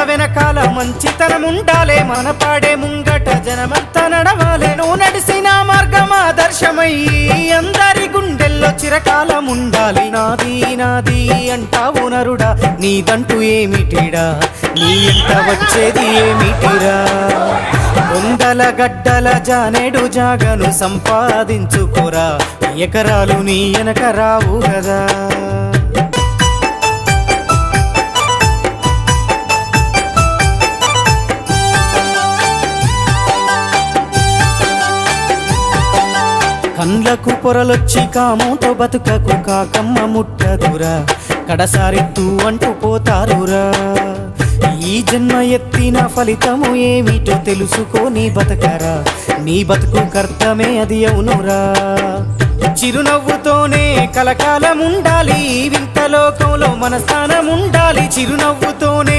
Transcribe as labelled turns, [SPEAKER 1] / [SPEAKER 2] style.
[SPEAKER 1] వెనకాల మంచితనం ఉండాలే, మన పాడే ముంగట జనమంతా నడవాలే. నువ్వు నడిసిన మార్గం ఆదర్శమై అందరి గుండెల్లో చిరకాలం ఉండాలి. నాది నాది అంటావు నరుడా, నీదంటూ ఏమిటిడా, నీ ఎంట వచ్చేది ఏమిటిరా. కొండల గడ్డల జానేడు జాగను సంపాదించుకోరా, ఎకరాలు నీ వెనక రావు కదా. కండ్లకు పొరలొచ్చి కామంతో బతుకకు కాకమ్మ ముట్టదురా, కడసారిత్తు అంటూ పోతారురా. ఈ జన్మ ఎత్తిన ఫలితము ఏమిటో తెలుసుకోని బతకరా, నీ బతుకు కర్తమే అది అవునురా. చిరునవ్వుతోనే కలకాలం ఉండాలి, వింత లోకంలో మన స్థానం ఉండాలి. చిరునవ్వుతోనే